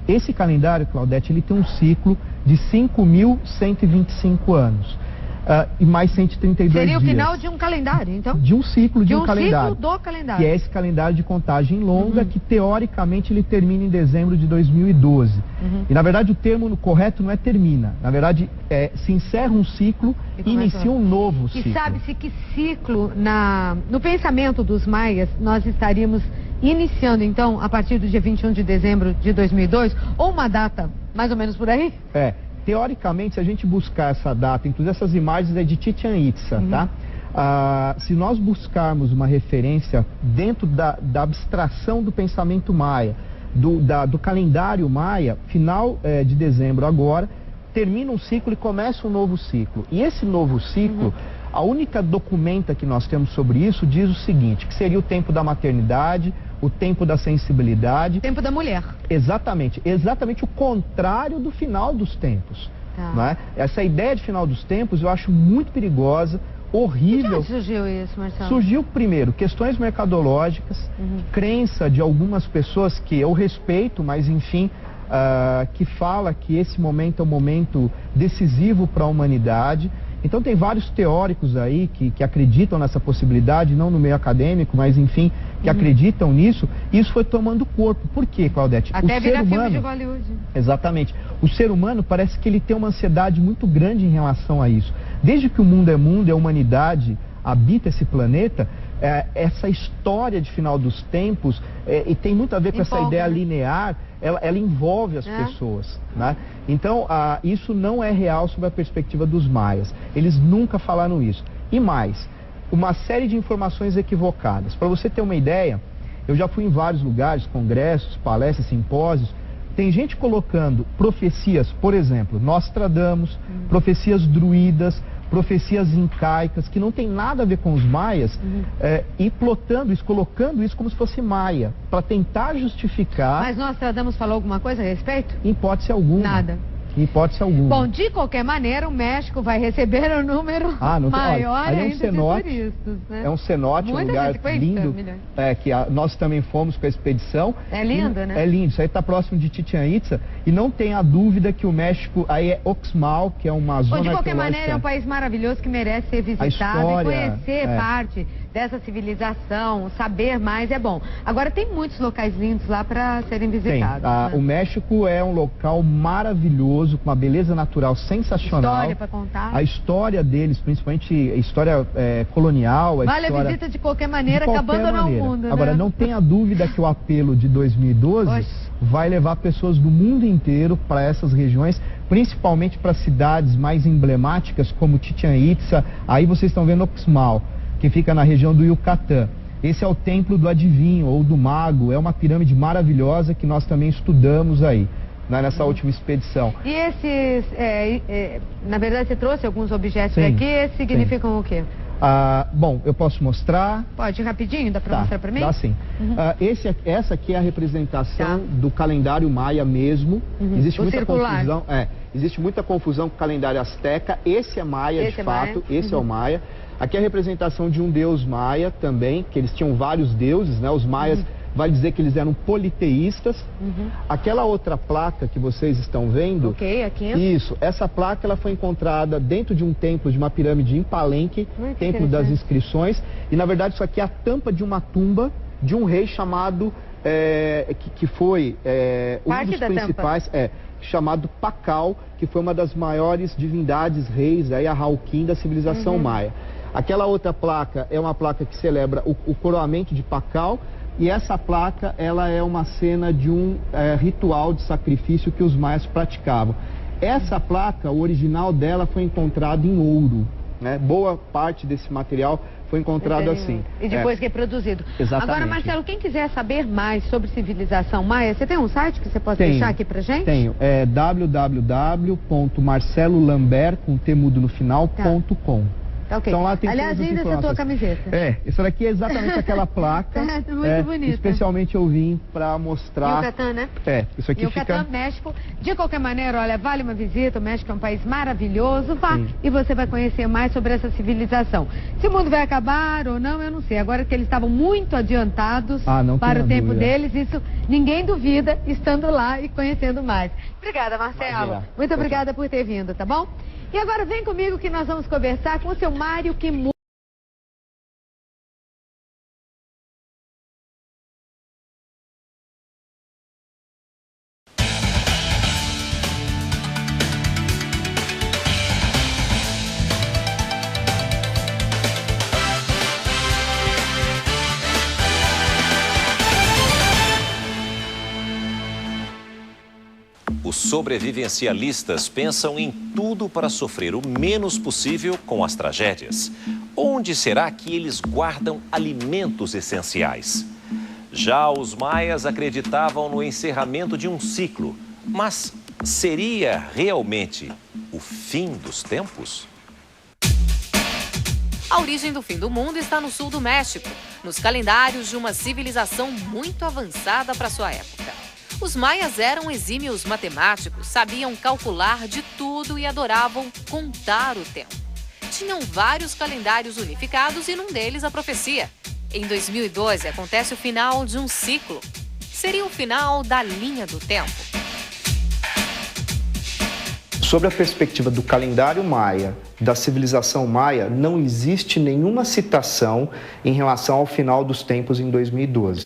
Esse calendário, Claudete, ele tem um ciclo de 5.125 anos. E mais 132 dias. Seria o final de um calendário, então? De um ciclo de um calendário. Ciclo do calendário. Que é esse calendário de contagem longa, que teoricamente ele termina em dezembro de 2012. E na verdade o termo correto não é termina. Na verdade se encerra um ciclo e inicia um novo ciclo. E sabe-se que ciclo, no pensamento dos maias, nós estaríamos iniciando então a partir do dia 21 de dezembro de 2002, ou uma data mais ou menos por aí? Teoricamente, se a gente buscar essa data, inclusive essas imagens é de Chichén Itzá, tá? Se nós buscarmos uma referência dentro da abstração do pensamento maia, do calendário maia, final de dezembro agora, termina um ciclo e começa um novo ciclo. E esse novo ciclo, a única documenta que nós temos sobre isso diz o seguinte, que seria o tempo da maternidade, o tempo da sensibilidade. O tempo da mulher. Exatamente o contrário do final dos tempos. Não é? Essa ideia de final dos tempos eu acho muito perigosa. De horrível. onde surgiu isso, Marcelo? Surgiu, primeiro, questões mercadológicas, crença de algumas pessoas que eu respeito, mas enfim, que fala que esse momento é um momento decisivo para a humanidade. Então tem vários teóricos aí que acreditam nessa possibilidade, não no meio acadêmico, mas enfim, que acreditam nisso. E isso foi tomando corpo. Por quê, Claudete? Até o virar ser humano, filme de Hollywood. Exatamente. O ser humano parece que ele tem uma ansiedade muito grande em relação a isso. Desde que o mundo e a humanidade habita esse planeta, essa história de final dos tempos, e tem muito a ver com essa ideia linear, ela envolve as pessoas, né? Então, isso não é real sob a perspectiva dos maias. Eles nunca falaram isso. E mais, uma série de informações equivocadas. Para você ter uma ideia, eu já fui em vários lugares, congressos, palestras, simpósios. Tem gente colocando profecias, por exemplo, Nostradamus, profecias druidas, profecias incaicas, que não tem nada a ver com os maias, e plotando isso, colocando isso como se fosse maia, para tentar justificar... Mas Nostradamus falou alguma coisa a respeito? Em hipótese alguma. Nada. Em hipótese alguma. Bom, de qualquer maneira, o México vai receber um número maior olha, ainda de turistas, né? É um cenote, um lugar lindo, que nós também fomos com a expedição. É lindo, né? É lindo, isso aí está próximo de Chichén Itzá, e não tem a dúvida que o México, aí é Oxmal, que é uma zona de qualquer arqueológica. maneira, é um país maravilhoso que merece ser visitado e conhecer parte dessa civilização, saber mais é bom. Agora, tem muitos locais lindos lá para serem visitados. Tem. O México é um local maravilhoso, com uma beleza natural sensacional. História para contar. A história deles, principalmente a história colonial. Vale a visita de qualquer maneira, acabando no mundo, né? Agora, não tenha dúvida que o apelo de 2012 vai levar pessoas do mundo inteiro para essas regiões, principalmente para cidades mais emblemáticas como Chichén Itzá. Aí vocês estão vendo Oxmal, que fica na região do Yucatán. Esse é o templo do adivinho ou do mago, é uma pirâmide maravilhosa que nós também estudamos aí, né, nessa última expedição. E esses, na verdade você trouxe alguns objetos aqui, esses significam o quê? Bom, eu posso mostrar? Pode, rapidinho, dá para mostrar para mim? Dá sim. Essa aqui é a representação do calendário maia mesmo. Existe muita confusão. Existe muita confusão com o calendário asteca. Esse é maia, de fato. Esse é o maia. Aqui é a representação de um deus maia também, que eles tinham vários deuses, né? Os maias, vale dizer que eles eram politeístas. Aquela outra placa que vocês estão vendo... aqui. Isso, essa placa ela foi encontrada dentro de um templo, de uma pirâmide em Palenque, Templo das Inscrições. E na verdade isso aqui é a tampa de uma tumba de um rei chamado, que foi um dos principais... chamado Pacal, que foi uma das maiores divindades reis, aí a Halquim da civilização maia. Aquela outra placa é uma placa que celebra o coroamento de Pacal, e essa placa ela é uma cena de um ritual de sacrifício que os maias praticavam. Essa placa, o original dela foi encontrado em ouro, né? Boa parte desse material foi encontrado assim. E depois reproduzido. Exatamente. Agora, Marcelo, quem quiser saber mais sobre civilização maia, você tem um site que você pode deixar aqui pra gente? Tenho. É www.marcelolambert.com. Tá, ok. Então lá tem aliás, linda essa tua camiseta. Essa daqui é exatamente aquela placa. Muito bonita. Especialmente eu vim para mostrar... Yucatán, né? Isso aqui Yucatán, fica... México. De qualquer maneira, olha, vale uma visita. O México é um país maravilhoso. Vá e você vai conhecer mais sobre essa civilização. Se o mundo vai acabar ou não, eu não sei. Agora que eles estavam muito adiantados para o tempo deles, isso ninguém duvida, estando lá e conhecendo mais. Obrigada, Marcelo. Muito obrigada por ter vindo, tá bom? E agora vem comigo que nós vamos conversar com o seu Mário Kimura. Os sobrevivencialistas pensam em tudo para sofrer o menos possível com as tragédias. Onde será que eles guardam alimentos essenciais? Já os maias acreditavam no encerramento de um ciclo, mas seria realmente o fim dos tempos? A origem do fim do mundo está no sul do México, nos calendários de uma civilização muito avançada para sua época. Os maias eram exímios matemáticos, sabiam calcular de tudo e adoravam contar o tempo. tinham vários calendários unificados e num deles a profecia. Em 2012 acontece o final de um ciclo. Seria o final da linha do tempo. Sobre a perspectiva do calendário maia, da civilização maia, não existe nenhuma citação em relação ao final dos tempos em 2012.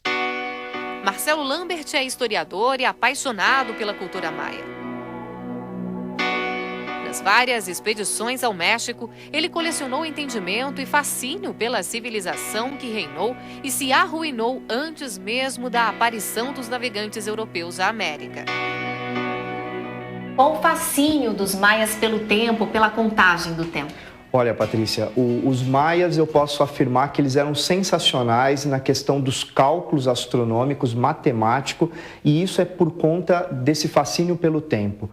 Marcelo Lambert é historiador e apaixonado pela cultura maia. Nas várias expedições ao México, ele colecionou entendimento e fascínio pela civilização que reinou e se arruinou antes mesmo da aparição dos navegantes europeus à América. Qual o fascínio dos maias pelo tempo, pela contagem do tempo? Olha, Patrícia, os maias eu posso afirmar que eles eram sensacionais na questão dos cálculos astronômicos, matemático, e isso é por conta desse fascínio pelo tempo.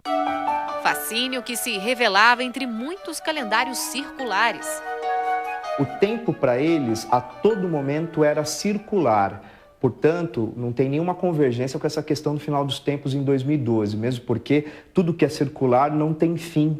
Fascínio que se revelava entre muitos calendários circulares. O tempo para eles, a todo momento, era circular. Portanto, não tem nenhuma convergência com essa questão do final dos tempos em 2012, mesmo porque tudo que é circular não tem fim.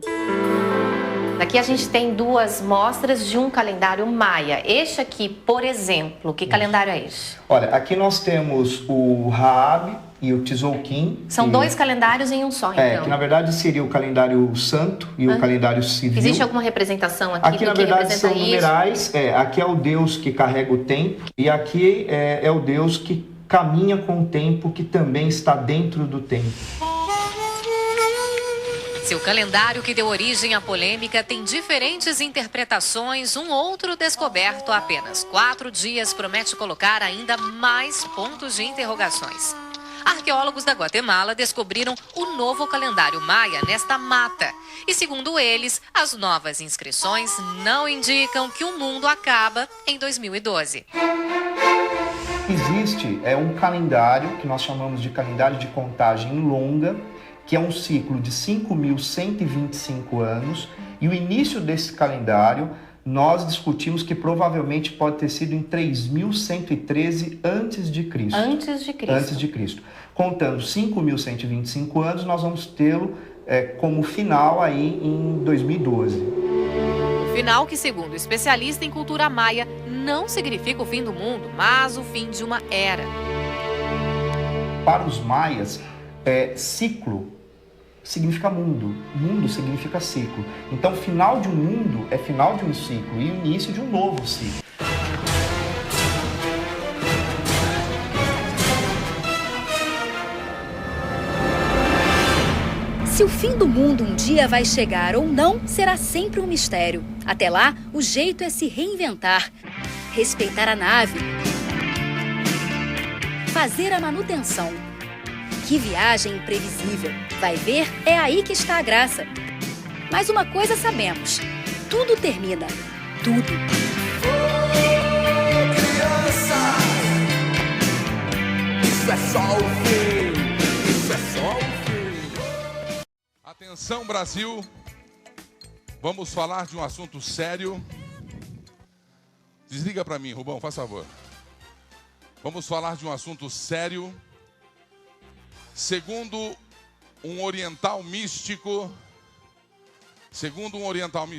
Aqui a gente tem duas mostras de um calendário maia. Este aqui, por exemplo, que calendário é este? Olha, aqui nós temos o Raab e o Tzolk'in. São dois calendários em um só, então. Que na verdade seria o calendário santo e o calendário civil. Existe alguma representação aqui do que representa isso? Aqui, na verdade, são numerais. Aqui é o Deus que carrega o tempo e aqui é o Deus que caminha com o tempo, que também está dentro do tempo. Seu calendário, que deu origem à polêmica, tem diferentes interpretações. Um outro descoberto há apenas 4 dias promete colocar ainda mais pontos de interrogações. Arqueólogos da Guatemala descobriram o novo calendário maia nesta mata. E, segundo eles, as novas inscrições não indicam que o mundo acaba em 2012. Existe um calendário que nós chamamos de calendário de contagem longa, que é um ciclo de 5.125 anos, e o início desse calendário nós discutimos que provavelmente pode ter sido em 3.113 a.C. Antes de Cristo. Contando 5.125 anos, nós vamos tê-lo como final aí em 2012. O final que, segundo o especialista em cultura maia, não significa o fim do mundo, mas o fim de uma era. Para os maias, ciclo significa mundo, mundo significa ciclo. Então, final de um mundo é final de um ciclo e o início de um novo ciclo. Se o fim do mundo um dia vai chegar ou não, será sempre um mistério. Até lá, o jeito é se reinventar, respeitar a nave, fazer a manutenção. Que viagem imprevisível. Vai ver, é aí que está a graça. Mas uma coisa sabemos, tudo termina. Tudo. Oh, criança, isso é só o fim. Isso é só o fim. Atenção, Brasil. Vamos falar de um assunto sério. Desliga para mim, Rubão, faz favor. Vamos falar de um assunto sério. Segundo um oriental místico,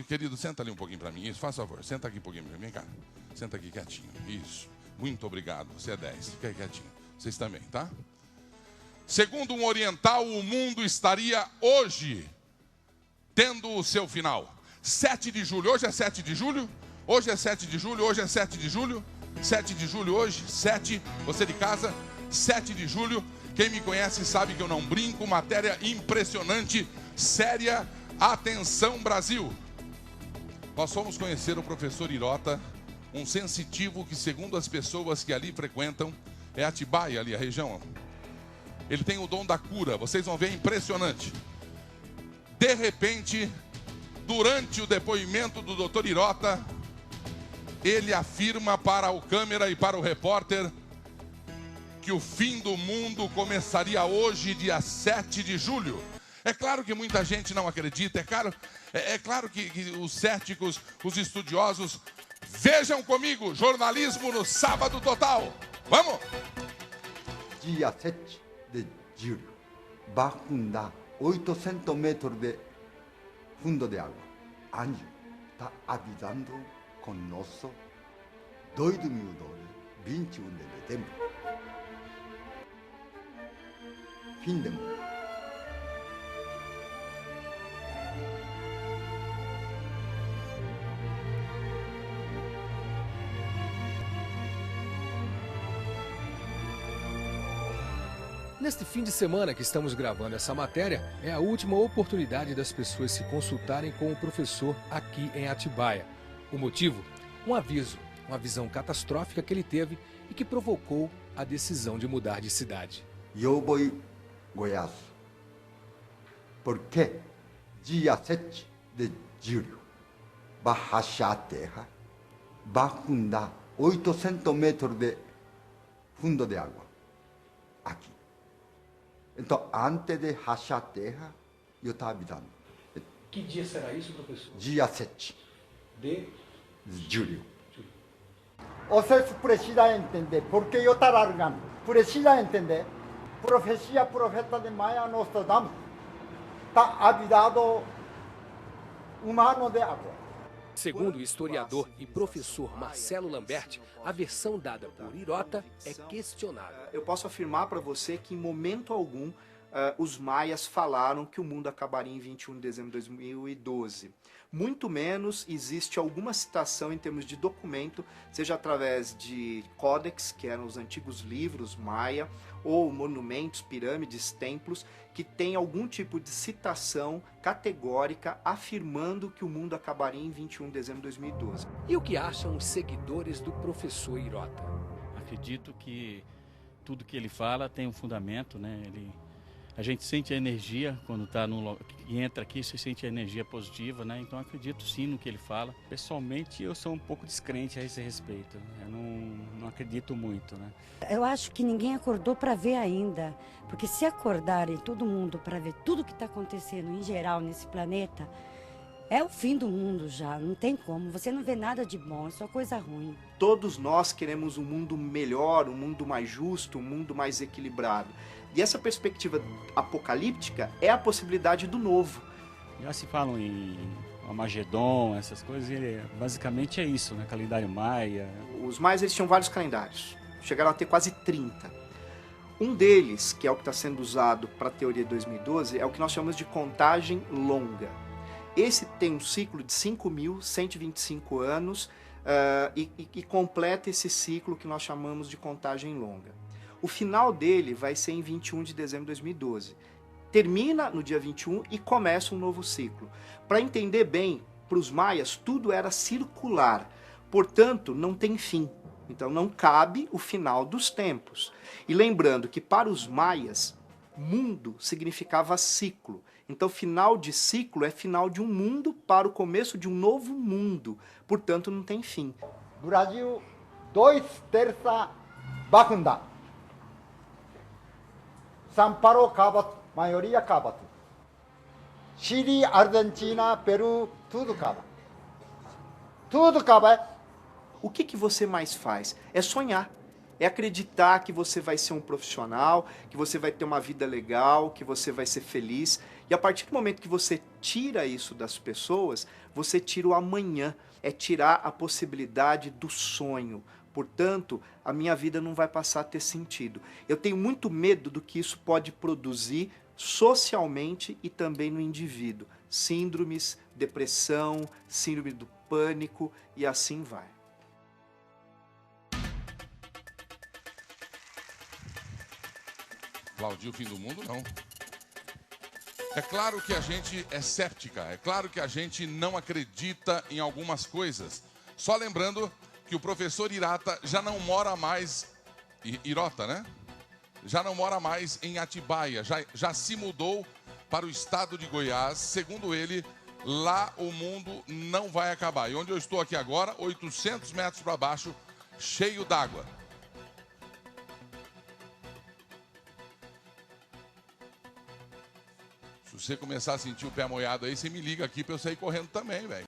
querido, senta ali um pouquinho para mim, isso, faz favor, senta aqui um pouquinho para mim, vem cá, senta aqui quietinho, isso, muito obrigado, você é 10, fica aí quietinho, vocês também, tá? Segundo um oriental, o mundo estaria hoje tendo o seu final, 7 de julho, hoje é 7 de julho, hoje é 7 de julho, hoje é 7 de julho, 7 de julho hoje, 7, você de casa, 7 de julho, quem me conhece sabe que eu não brinco, matéria impressionante, séria, atenção Brasil. Nós fomos conhecer o professor Hirota, um sensitivo que, segundo as pessoas que ali frequentam, é Atibaia ali, a região. Ele tem o dom da cura, vocês vão ver, é impressionante. De repente, durante o depoimento do Dr. Hirota, ele afirma para o câmera e para o repórter que o fim do mundo começaria hoje, dia 7 de julho. É claro que muita gente não acredita, é claro que os céticos, os estudiosos, vejam comigo, jornalismo no Sábado Total. Vamos! Dia 7 de julho, vai afundar 800 metros de fundo de água. Anjo, está avisando conosco 2002 21 de dezembro. Fim do mundo. Neste fim de semana que estamos gravando essa matéria, é a última oportunidade das pessoas se consultarem com o professor aqui em Atibaia. O motivo? Um aviso, uma visão catastrófica que ele teve e que provocou a decisão de mudar de cidade. Eu vou Goiás, porque dia 7 de julho vai rachar a terra, vai afundar 800 metros de fundo de água aqui. Então, antes de rachar a terra, eu estava avisando. Que dia será isso, professor? Dia 7 de julho. Vocês precisam entender, porque eu estou largando. Precisam entender. Profecia, profeta de Maia, Nostradamus, está avisado um ano de água. Segundo o historiador e professor Marcelo Lamberti, a versão dada por Hirota é questionável. Eu posso afirmar para você que em momento algum os maias falaram que o mundo acabaria em 21 de dezembro de 2012. Muito menos existe alguma citação em termos de documento, seja através de códex, que eram os antigos livros maia, ou monumentos, pirâmides, templos, que tem algum tipo de citação categórica afirmando que o mundo acabaria em 21 de dezembro de 2012. E o que acham os seguidores do professor Hirota? Acredito que tudo que ele fala tem um fundamento, né? A gente sente a energia quando entra aqui, você sente a energia positiva, né? Então acredito sim no que ele fala. Pessoalmente eu sou um pouco descrente a esse respeito. Eu não acredito muito, né? Eu acho que ninguém acordou para ver ainda, porque se acordarem todo mundo para ver tudo que está acontecendo em geral nesse planeta, é o fim do mundo já, não tem como. Você não vê nada de bom, é só coisa ruim. Todos nós queremos um mundo melhor, um mundo mais justo, um mundo mais equilibrado. E essa perspectiva apocalíptica é a possibilidade do novo. Já se falam em Armagedon, essas coisas, e basicamente é isso, né? Calendário maia. Os maias eles tinham vários calendários, chegaram a ter quase 30. Um deles, que é o que está sendo usado para a teoria de 2012, é o que nós chamamos de contagem longa. Esse tem um ciclo de 5.125 anos e completa esse ciclo que nós chamamos de contagem longa. O final dele vai ser em 21 de dezembro de 2012. Termina no dia 21 e começa um novo ciclo. Para entender bem, para os maias tudo era circular, portanto não tem fim. Então não cabe o final dos tempos. E lembrando que para os maias, mundo significava ciclo. Então final de ciclo é final de um mundo para o começo de um novo mundo. Portanto não tem fim. Brasil, 2/3 vai afundar. São Paulo acaba, maioria acaba tudo. Chile, Argentina, Peru, tudo acaba. Tudo acaba. O que você mais faz? É sonhar. É acreditar que você vai ser um profissional, que você vai ter uma vida legal, que você vai ser feliz. E a partir do momento que você tira isso das pessoas, você tira o amanhã. É tirar a possibilidade do sonho. Portanto, a minha vida não vai passar a ter sentido. Eu tenho muito medo do que isso pode produzir socialmente e também no indivíduo. Síndromes, depressão, síndrome do pânico e assim vai. Aplaudir o fim do mundo, não. É claro que a gente é cética, é claro que a gente não acredita em algumas coisas. Só lembrando que o professor Hirota já não mora mais, Hirota, né? Já não mora mais em Atibaia, já se mudou para o estado de Goiás. Segundo ele, lá o mundo não vai acabar. E onde eu estou aqui agora, 800 metros para baixo, cheio d'água. Se você começar a sentir o pé molhado aí, você me liga aqui para eu sair correndo também, velho.